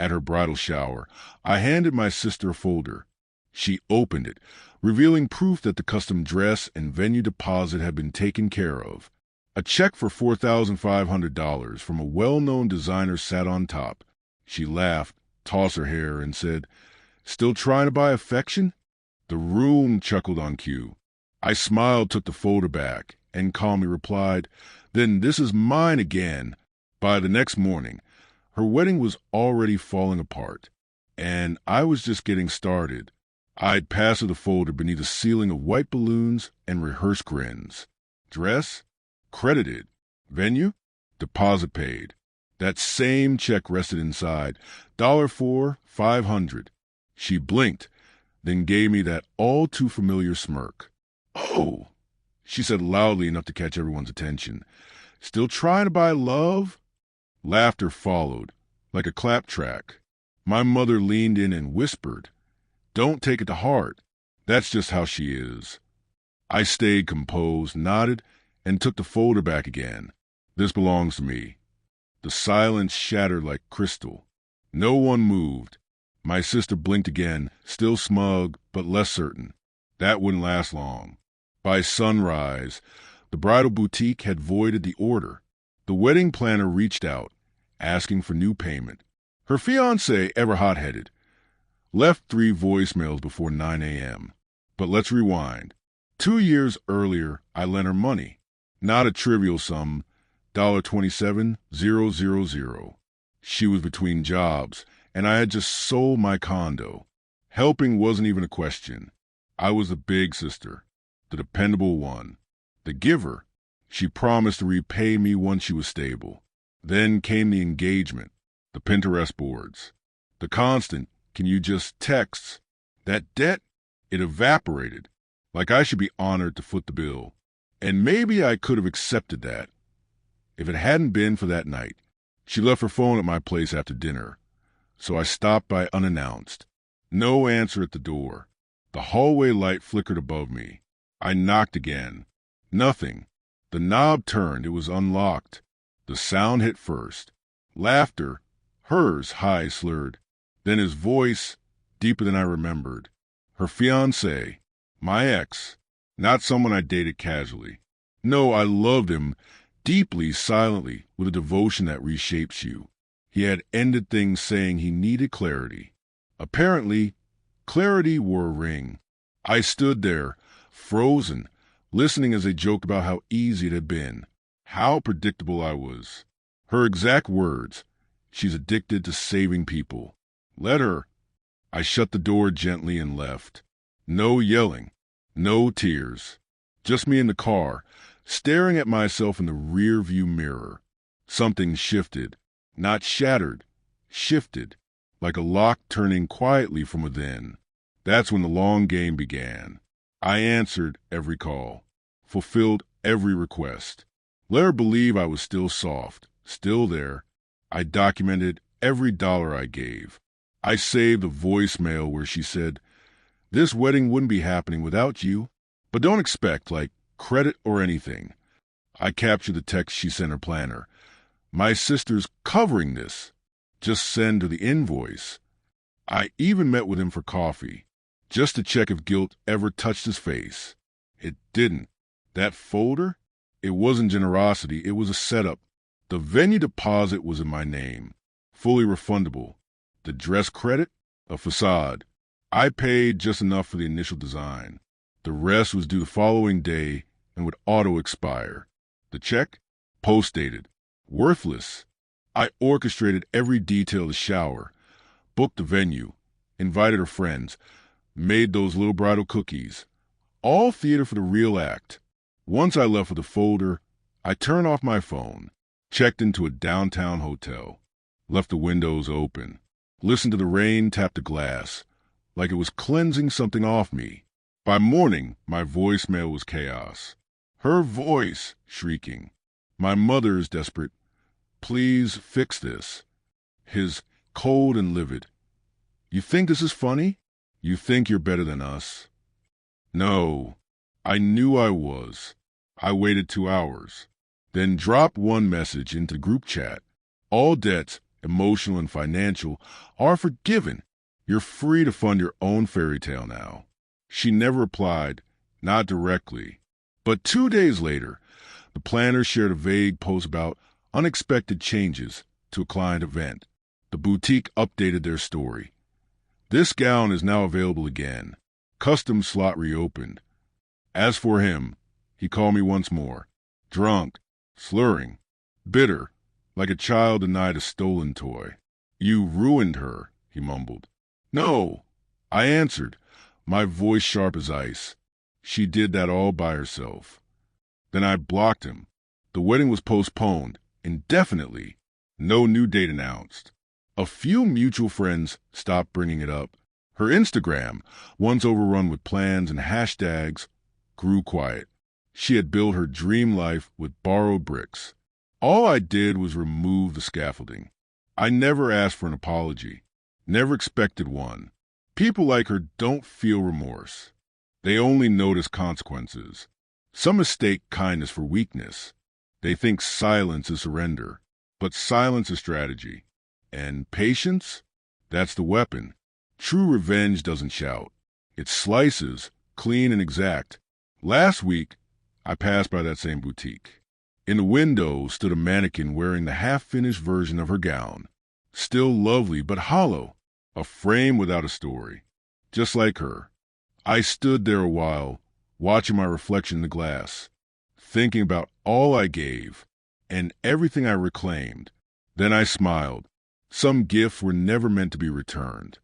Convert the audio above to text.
At her bridal shower, I handed my sister a folder. She opened it, revealing proof that the custom dress and venue deposit had been taken care of. A check for $4,500 from a well-known designer sat on top. She laughed, tossed her hair, and said, "Still trying to buy affection?" The room chuckled on cue. I smiled, took the folder back, and calmly replied, "Then this is mine again." By the next morning, her wedding was already falling apart, and I was just getting started. I'd pass her the folder beneath a ceiling of white balloons and rehearsed grins. Dress? Credited. Venue? Deposit paid. That same check rested inside. $4,500. She blinked, then gave me that all-too-familiar smirk. "Oh," she said loudly enough to catch everyone's attention. "Still trying to buy love?" Laughter followed, like a clap track. My mother leaned in and whispered, "Don't take it to heart. That's just how she is." I stayed composed, nodded, and took the folder back again. "This belongs to me." The silence shattered like crystal. No one moved. My sister blinked again, still smug, but less certain. That wouldn't last long. By sunrise, the bridal boutique had voided the order. The wedding planner reached out, asking for new payment. Her fiancé, ever hot-headed, left 3 voicemails before 9 a.m. But let's rewind. 2 years earlier, I lent her money. Not a trivial sum, $27,000. She was between jobs, and I had just sold my condo. Helping wasn't even a question. I was the big sister, the dependable one, the giver. She promised to repay me once she was stable. Then came the engagement, the Pinterest boards, the constant, "Can you just text?" That debt, it evaporated, like I should be honored to foot the bill. And maybe I could have accepted that, if it hadn't been for that night. She left her phone at my place after dinner, so I stopped by unannounced. No answer at the door. The hallway light flickered above me. I knocked again. Nothing. The knob turned. It was unlocked. The sound hit first. Laughter, hers high slurred. Then his voice, deeper than I remembered. Her fiancé, my ex, not someone I dated casually. No, I loved him, deeply, silently, with a devotion that reshapes you. He had ended things saying he needed clarity. Apparently, clarity wore a ring. I stood there, frozen, listening as they joked about how easy it had been, how predictable I was. Her exact words, "She's addicted to saving people." Let her. I shut the door gently and left. No yelling, no tears. Just me in the car, staring at myself in the rear-view mirror. Something shifted, not shattered, shifted, like a lock turning quietly from within. That's when the long game began. I answered every call, fulfilled every request. Let her believe I was still soft, still there. I documented every dollar I gave. I saved a voicemail where she said, "This wedding wouldn't be happening without you, but don't expect, credit or anything." I captured the text she sent her planner. "My sister's covering this. Just send her the invoice." I even met with him for coffee, just to check if guilt ever touched his face. It didn't. That folder? It wasn't generosity, it was a setup. The venue deposit was in my name, fully refundable. The dress credit? A facade. I paid just enough for the initial design. The rest was due the following day and would auto-expire. The check? Post-dated. Worthless. I orchestrated every detail of the shower, booked the venue, invited her friends, made those little bridal cookies. All theater for the real act. Once I left with the folder, I turned off my phone, checked into a downtown hotel, left the windows open, listened to the rain tap the glass, like it was cleansing something off me. By morning, my voicemail was chaos. Her voice shrieking. My mother's desperate, "Please fix this." His cold and livid. "You think this is funny? You think you're better than us?" No, I knew I was. I waited 2 hours, then dropped one message into the group chat. "All debts emotional and financial, are forgiven. You're free to fund your own fairy tale now. She never replied, not directly. But 2 days later, the planner shared a vague post about unexpected changes to a client event. The boutique updated their story. This gown is now available again. Custom slot reopened. As for him, he called me once more. Drunk, slurring, bitter, like a child denied a stolen toy. You ruined her, he mumbled. No, I answered, my voice sharp as ice. She did that all by herself. Then I blocked him. The wedding was postponed indefinitely. No new date announced. A few mutual friends stopped bringing it up. Her Instagram, once overrun with plans and hashtags, grew quiet. She had built her dream life with borrowed bricks. All I did was remove the scaffolding. I never asked for an apology, never expected one. People like her don't feel remorse. They only notice consequences. Some mistake kindness for weakness. They think silence is surrender, but silence is strategy. And patience? That's the weapon. True revenge doesn't shout. It slices, clean and exact. Last week, I passed by that same boutique. In the window stood a mannequin wearing the half-finished version of her gown. Still lovely, but hollow. A frame without a story. Just like her. I stood there a while, watching my reflection in the glass, thinking about all I gave and everything I reclaimed. Then I smiled. Some gifts were never meant to be returned.